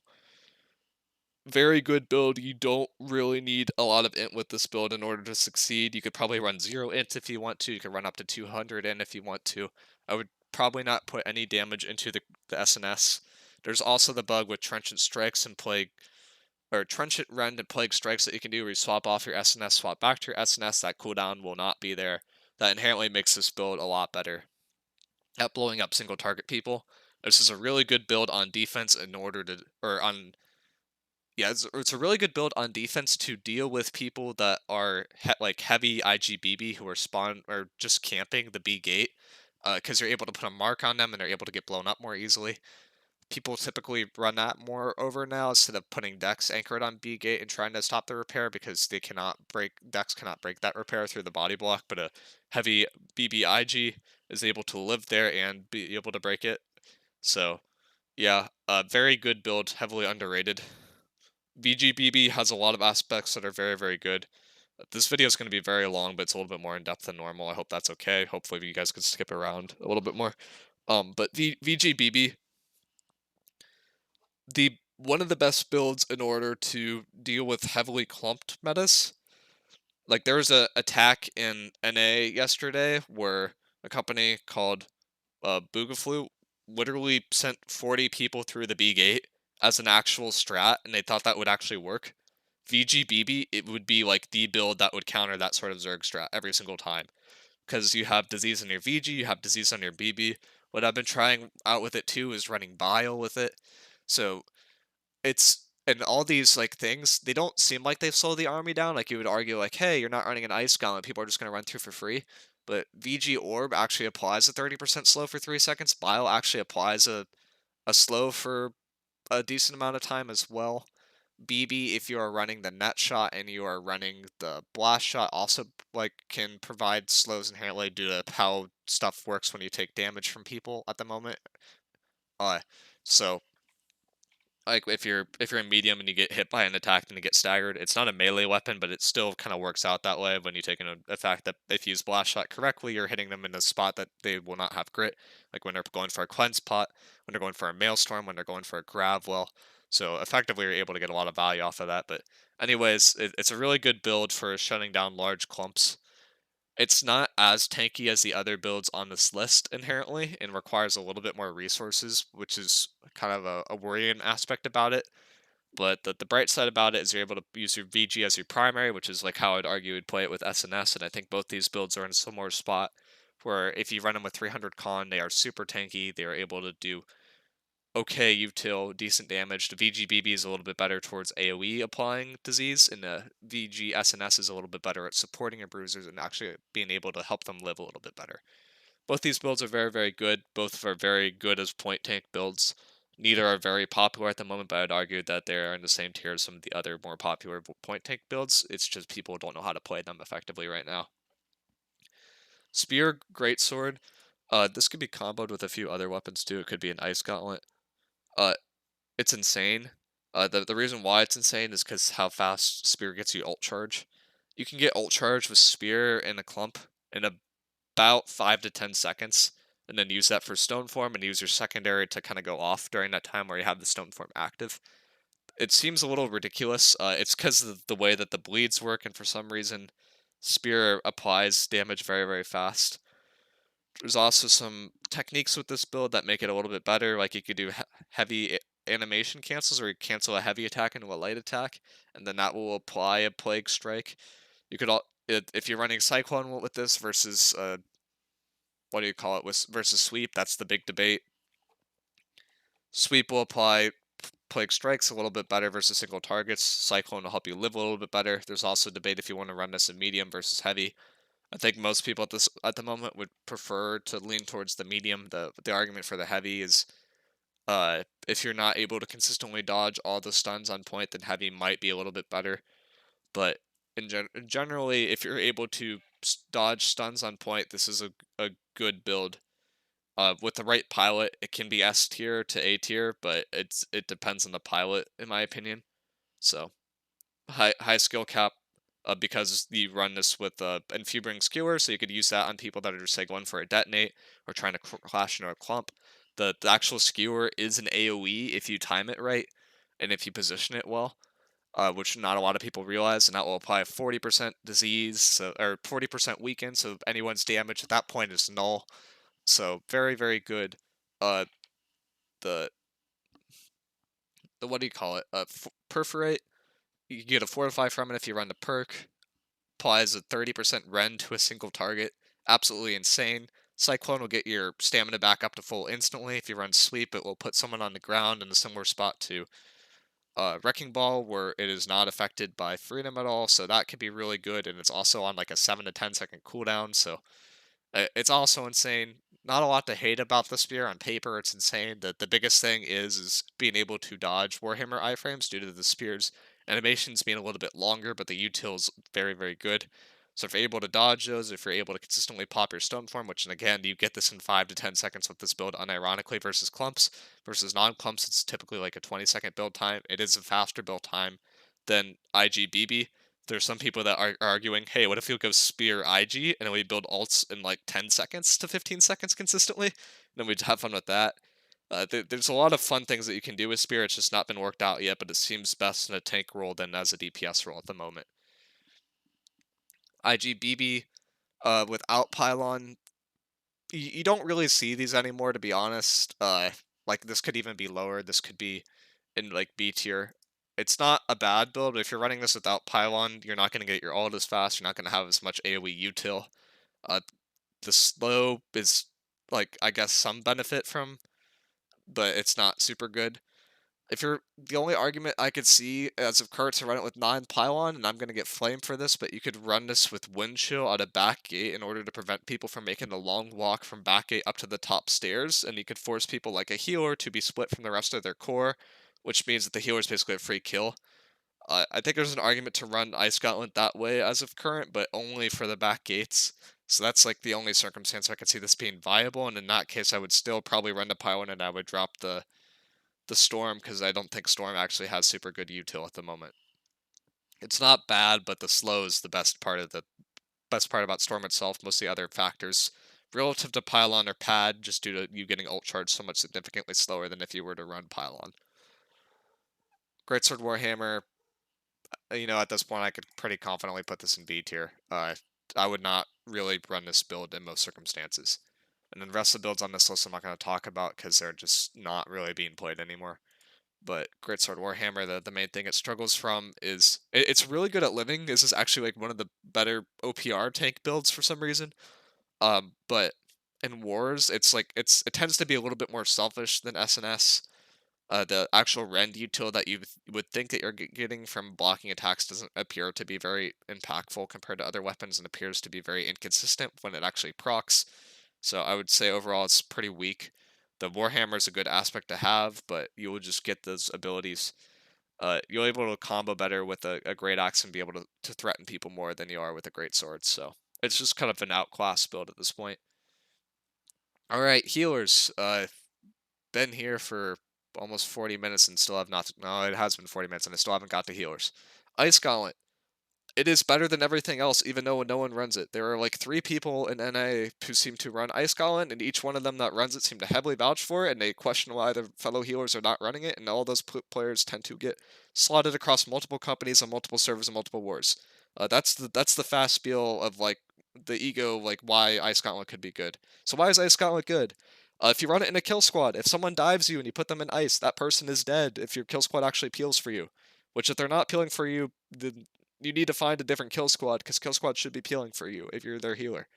Very good build. You don't really need a lot of int with this build in order to succeed. You could probably run 0 int if you want to. You could run up to 200 int if you want to. I would probably not put any damage into the SNS. There's also the bug with Trenchant Strikes and Plague, or Trenchant Rend and Plague Strikes that you can do where you swap off your SNS, swap back to your SNS. That cooldown will not be there. That inherently makes this build a lot better at blowing up single target people. This is a really good build on defense in order to, or on yeah, it's a really good build on defense to deal with people that are like heavy IGBB who are spawn or just camping the B gate, because you're able to put a mark on them and they're able to get blown up more easily. People typically run that more over now instead of putting Dex anchored on B gate and trying to stop the repair because they cannot break Dex cannot break that repair through the body block, but a heavy BBIG is able to live there and be able to break it. So yeah, a very good build, heavily underrated. VGBB has a lot of aspects that are very, very good. This video is going to be very long, but it's a little bit more in depth than normal. I hope that's okay. Hopefully, you guys could skip around a little bit more. But VGBB, the one of the best builds in order to deal with heavily clumped metas. Like there was a attack in NA yesterday where a company called Boogaflu literally sent 40 people through the B gate as an actual strat, and they thought that would actually work. VGBB, it would be like the build that would counter that sort of Zerg strat every single time. Because you have disease on your VG, you have disease on your BB. What I've been trying out with it too is running Bile with it. So it's and all these like things, they don't seem like they've slowed the army down. Like you would argue, like, hey, you're not running an ice gauntlet, people are just gonna run through for free. But VG Orb actually applies a 30% slow for 3 seconds. Bile actually applies a slow for a decent amount of time as well. BB, if you are running the net shot and you are running the blast shot, also like can provide slows inherently due to how stuff works when you take damage from people at the moment. Uh, so like if you're in medium and you get hit by an attack and you get staggered, it's not a melee weapon, but it still kind of works out that way when you take into the fact that if you use blast shot correctly, you're hitting them in a spot that they will not have grit, like when they're going for a cleanse pot, when they're going for a maelstrom, when they're going for a grav well. So effectively, you're able to get a lot of value off of that. But anyways, it's a really good build for shutting down large clumps. It's not as tanky as the other builds on this list inherently and requires a little bit more resources, which is kind of a worrying aspect about it. But the bright side about it is you're able to use your VG as your primary, which is like how I'd argue you'd play it with SNS. And I think both these builds are in a similar spot where if you run them with 300 con, they are super tanky. They are able to do okay util, decent damage. The VGBB is a little bit better towards AoE applying disease, and the VG SNS is a little bit better at supporting your bruisers and actually being able to help them live a little bit better. Both these builds are very, very good. Both are very good as point tank builds. Neither are very popular at the moment, but I'd argue that they are in the same tier as some of the other more popular point tank builds. It's just people don't know how to play them effectively right now. Spear, great sword. This could be comboed with a few other weapons too. It could be an ice gauntlet. Uh, it's insane. The reason why it's insane is because how fast spear gets you ult charge. You can get ult charge with spear in a clump in about 5 to 10 seconds, and then use that for stone form and use your secondary to kind of go off during that time where you have the stone form active. It seems a little ridiculous. It's because of the way that the bleeds work, and for some reason, spear applies damage very, very fast. There's also some techniques with this build that make it a little bit better, like you could do heavy animation cancels, or you cancel a heavy attack into a light attack, and then that will apply a plague strike. You could if you're running Cyclone with this versus what do you call it, with versus sweep, that's the big debate. Sweep will apply plague strikes a little bit better versus single targets. Cyclone will help you live a little bit better. There's also debate if you want to run this in medium versus heavy. I think most people at the moment would prefer to lean towards the medium. The argument for the heavy is if you're not able to consistently dodge all the stuns on point, then heavy might be a little bit better. But generally, if you're able to dodge stuns on point, this is a good build. With the right pilot, it can be S tier to A tier, but it depends on the pilot, in my opinion. So high skill cap, because you run this with and if you bring skewer, so you could use that on people that are just say going for a detonate or trying to clash into a clump. The actual skewer is an AOE if you time it right and if you position it well, which not a lot of people realize, and that will apply 40% disease, so, or 40% weaken, so anyone's damage at that point is null. So very, very good. Uh, the the what do you call it? Perforate. You get a fortify from it if you run the perk. Applies a 30% rend to a single target. Absolutely insane. Cyclone will get your stamina back up to full instantly. If you run sweep, it will put someone on the ground in a similar spot to Wrecking Ball, where it is not affected by freedom at all. So that can be really good, and it's also on like a 7 to 10 second cooldown. So it's also insane. Not a lot to hate about the spear on paper. It's insane. The biggest thing is being able to dodge Warhammer iframes due to the spear's animations being a little bit longer, but the util's very, very good. So if you're able to dodge those, if you're able to consistently pop your stone form, which and again you get this in 5 to 10 seconds with this build unironically versus clumps, versus non-clumps it's typically like a 20-second build time. It is a faster build time than IGBB. There's some people that are arguing, hey, what if you go spear IG and then we build ults in like 10 seconds to 15 seconds consistently? And then we'd have fun with that. There's a lot of fun things that you can do with spear. It's just not been worked out yet, but it seems best in a tank role than as a DPS role at the moment. IGBB without pylon, you don't really see these anymore, to be honest. Like this could even be lower. This could be in like B tier. It's not a bad build, but if you're running this without pylon, you're not going to get your ult as fast. You're not going to have as much AoE util. Uh, the slow is like I guess some benefit from, but it's not super good. If you're the only argument I could see as of current to run it with 9 pylon, and I'm gonna get flamed for this, but you could run this with wind chill at a back gate in order to prevent people from making a long walk from back gate up to the top stairs, and you could force people like a healer to be split from the rest of their core, which means that the healer is basically a free kill. I think there's an argument to run Ice Gauntlet that way as of current, but only for the back gates. So that's like the only circumstance I could see this being viable, and in that case, I would still probably run the pylon and I would drop the Storm because I don't think Storm actually has super good util at the moment. It's not bad, but the slow is the best part about Storm itself. Most of the other factors relative to Pylon or Pad, just due to you getting ult charged so much significantly slower than if you were to run Pylon. Greatsword Warhammer, at this point I could pretty confidently put this in B tier. I would not really run this build in most circumstances. And then the rest of the builds on this list I'm not going to talk about because they're just not really being played anymore. But Greatsword Warhammer, the main thing it struggles from is it's really good at living. This is actually like one of the better OPR tank builds for some reason. But in wars, it tends to be a little bit more selfish than SNS. The actual rend util that would think that you're getting from blocking attacks doesn't appear to be very impactful compared to other weapons and appears to be very inconsistent when it actually procs. So I would say overall it's pretty weak. The Warhammer is a good aspect to have, but you will just get those abilities. You'll able to combo better with a great axe and be able to threaten people more than you are with a great sword. So it's just kind of an outclass build at this point. All right, healers. Been here for almost 40 minutes and still have not. No, it has been 40 minutes and I still haven't got the healers. Ice Gauntlet. It is better than everything else, even though no one runs it. There are like 3 people in NA who seem to run Ice Gauntlet, and each one of them that runs it seem to heavily vouch for it, and they question why their fellow healers are not running it, and all those players tend to get slotted across multiple companies on multiple servers and multiple wars. That's the fast spiel of like the ego, like why Ice Gauntlet could be good. So why is Ice Gauntlet good? If you run it in a kill squad, if someone dives you and you put them in ice, that person is dead if your kill squad actually peels for you. Which, if they're not peeling for you, then you need to find a different kill squad because kill squad should be peeling for you if you're their healer.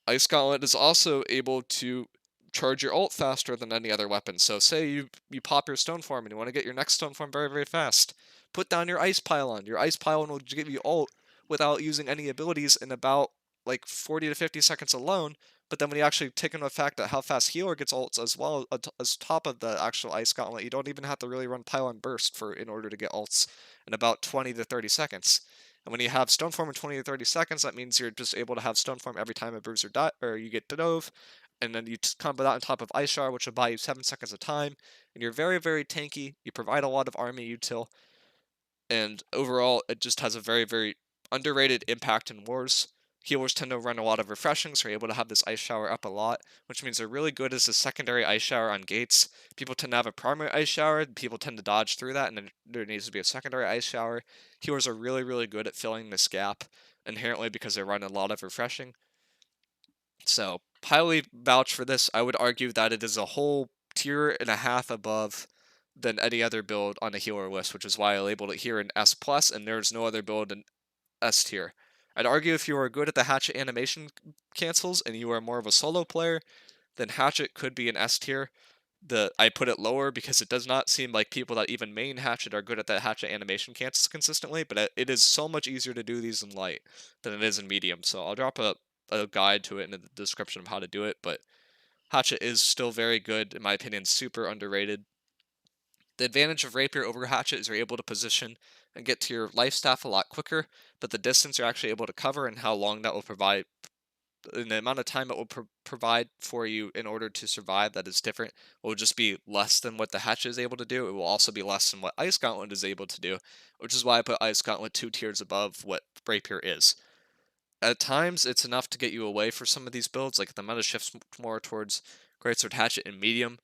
Ice Gauntlet is also able to charge your ult faster than any other weapon. So say you pop your stone form and you want to get your next stone form very, very fast. Put down your ice pylon. Your ice pylon will give you ult without using any abilities in about like 40 to 50 seconds alone. But then when you actually take into fact that how fast healer gets ults as well as top of the actual ice gauntlet, you don't even have to really run pylon burst for in order to get ults in about 20 to 30 seconds. And when you have Stoneform in 20 to 30 seconds, that means you're just able to have Stoneform every time a bruiser or you get dove, and then you just combo that on top of Ice Shower, which will buy you 7 seconds of time, and you're very, very tanky, you provide a lot of army util, and overall, it just has a very, very underrated impact in wars. Healers tend to run a lot of refreshing, so you're able to have this ice shower up a lot, which means they're really good as a secondary ice shower on gates. People tend to have a primary ice shower, people tend to dodge through that, and then there needs to be a secondary ice shower. Healers are really, really good at filling this gap, inherently because they run a lot of refreshing. So, highly vouch for this. I would argue that it is a whole tier and a half above than any other build on the healer list, which is why I labeled it here in S plus, and there's no other build in S tier. I'd argue if you are good at the hatchet animation cancels and you are more of a solo player, then hatchet could be an S tier. I put it lower because it does not seem like people that even main hatchet are good at that hatchet animation cancels consistently, but it is so much easier to do these in light than it is in medium. So I'll drop a guide to it in the description of how to do it, but hatchet is still very good, in my opinion, super underrated. The advantage of Rapier over Hatchet is you're able to position and get to your life staff a lot quicker, but the distance you're actually able to cover and how long that will provide, and the amount of time it will provide for you in order to survive that is different, will just be less than what the Hatchet is able to do. It will also be less than what Ice Gauntlet is able to do, which is why I put Ice Gauntlet 2 tiers above what Rapier is. At times, it's enough to get you away for some of these builds, like the meta shifts more towards Greatsword Hatchet and Medium.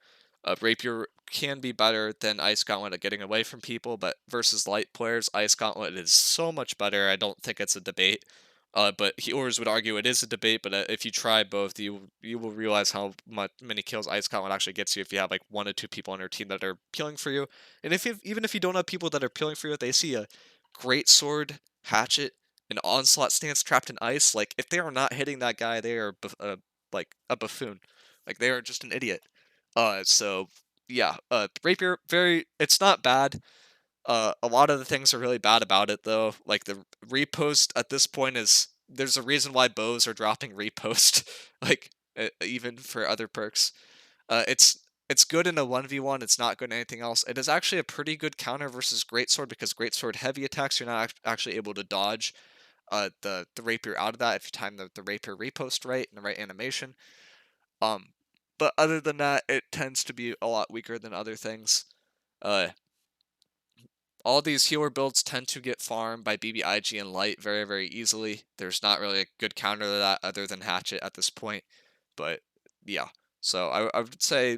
Rapier can be better than Ice Gauntlet at getting away from people, but versus light players, Ice Gauntlet is so much better. I don't think it's a debate. But healers would argue it is a debate. But if you try both, you will realize how many kills Ice Gauntlet actually gets you if you have like 1 to 2 people on your team that are peeling for you. And even if you don't have people that are peeling for you, if they see a great sword, hatchet, an onslaught stance trapped in ice. Like if they are not hitting that guy, they are like a buffoon. Like they are just an idiot. So yeah, Rapier very. It's not bad. A lot of the things are really bad about it though. Like the repost at this point is there's a reason why bows are dropping repost. Like even for other perks. It's good in a 1v1, it's not good in anything else. It is actually a pretty good counter versus Greatsword because Greatsword heavy attacks you're not actually able to dodge the rapier out of that if you time the rapier repost right and the right animation. Um, but other than that, it tends to be a lot weaker than other things. Uh, all these healer builds tend to get farmed by BBIG and Light very, very easily. There's not really a good counter to that other than Hatchet at this point. But yeah, so I would say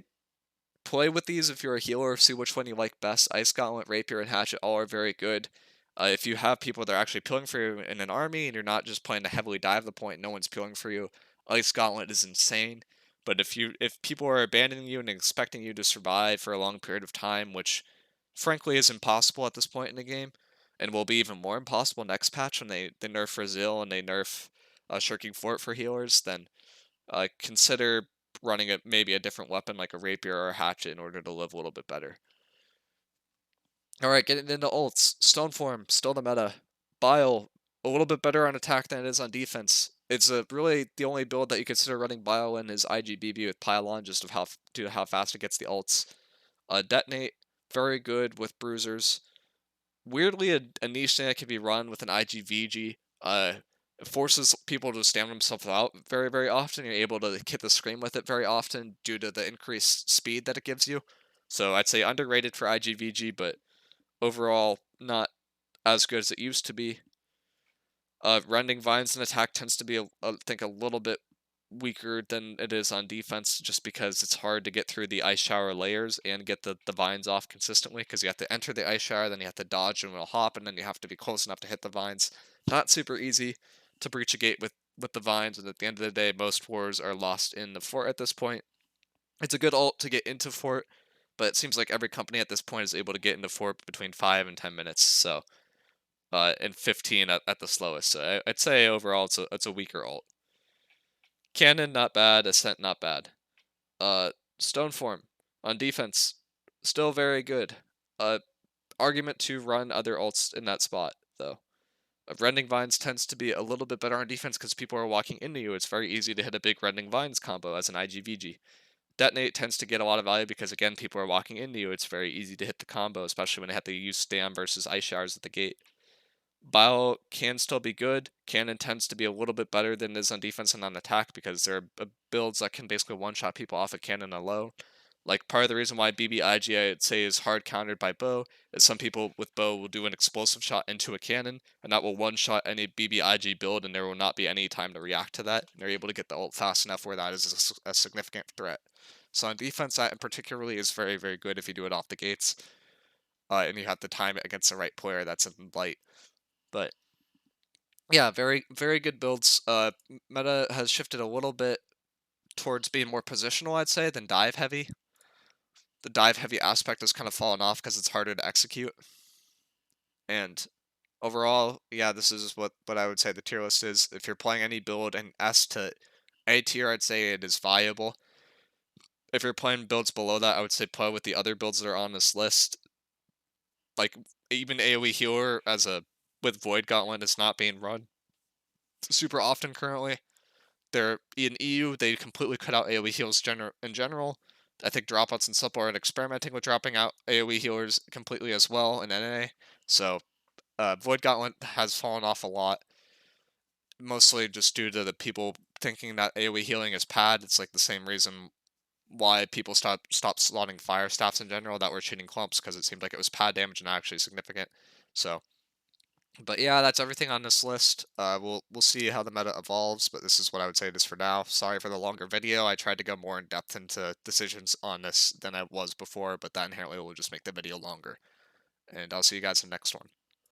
play with these if you're a healer, see which one you like best. Ice Gauntlet, Rapier, and Hatchet all are very good. If you have people that are actually peeling for you in an army and you're not just playing to heavily dive the point, no one's peeling for you, Ice Gauntlet is insane. But if people are abandoning you and expecting you to survive for a long period of time, which frankly is impossible at this point in the game, and will be even more impossible next patch when they nerf Brazil and they nerf Shirking Fort for healers, then consider running maybe a different weapon like a rapier or a hatchet in order to live a little bit better. All right, getting into ults. Stoneform, still the meta. Bile, a little bit better on attack than it is on defense. It's really the only build that you consider running Bile in is IGBB with Pylon, just of due to how fast it gets the ults. Detonate, very good with bruisers. Weirdly, a niche thing that can be run with an IGVG. It forces people to stand themselves out very, very often. You're able to hit the screen with it very often due to the increased speed that it gives you. So I'd say underrated for IGVG, but overall not as good as it used to be. Rending Vines and attack tends to be, I think, a little bit weaker than it is on defense, just because it's hard to get through the ice shower layers and get the vines off consistently, because you have to enter the ice shower, then you have to dodge and will hop, and then you have to be close enough to hit the vines. Not super easy to breach a gate with the vines, and at the end of the day, most wars are lost in the fort at this point. It's a good ult to get into fort, but it seems like every company at this point is able to get into fort between 5 and 10 minutes, so and 15 at the slowest. So I'd say overall it's a weaker ult. Cannon not bad, Ascent not bad. Stoneform on defense still very good. Argument to run other ults in that spot though. Rending Vines tends to be a little bit better on defense because people are walking into you. It's very easy to hit a big Rending Vines combo as an IGVG. Detonate tends to get a lot of value because again people are walking into you. It's very easy to hit the combo, especially when they have to use Stam versus Ice Showers at the gate. Bio can still be good. Cannon tends to be a little bit better than it is on defense and on attack because there are builds that can basically one-shot people off of Cannon alone. Like, part of the reason why BBIG, I'd say, is hard countered by bow is some people with bow will do an explosive shot into a cannon, and that will one-shot any BBIG build, and there will not be any time to react to that. And they're able to get the ult fast enough where that is a significant threat. So on defense, that in particularly is very, very good if you do it off the gates, and you have to time it against the right player that's in light. But yeah, very very good builds. Meta has shifted a little bit towards being more positional, I'd say, than dive heavy. The dive heavy aspect has kind of fallen off because it's harder to execute. And overall, yeah, this is what I would say the tier list is. If you're playing any build and S to A tier, I'd say it is viable. If you're playing builds below that, I would say play with the other builds that are on this list. Like even AoE healer as a with Void Gauntlet is not being run super often currently. They're in EU, they completely cut out AoE heals in general. I think dropouts and sup are experimenting with dropping out AoE healers completely as well in NA. So Void Gauntlet has fallen off a lot, mostly just due to the people thinking that AoE healing is pad. It's like the same reason why people stopped slotting fire staffs in general that were cheating clumps, because it seemed like it was pad damage and not actually significant. So but yeah, that's everything on this list. We'll see how the meta evolves, but this is what I would say it is for now. Sorry for the longer video. I tried to go more in depth into decisions on this than I was before, but that inherently will just make the video longer. And I'll see you guys in the next one.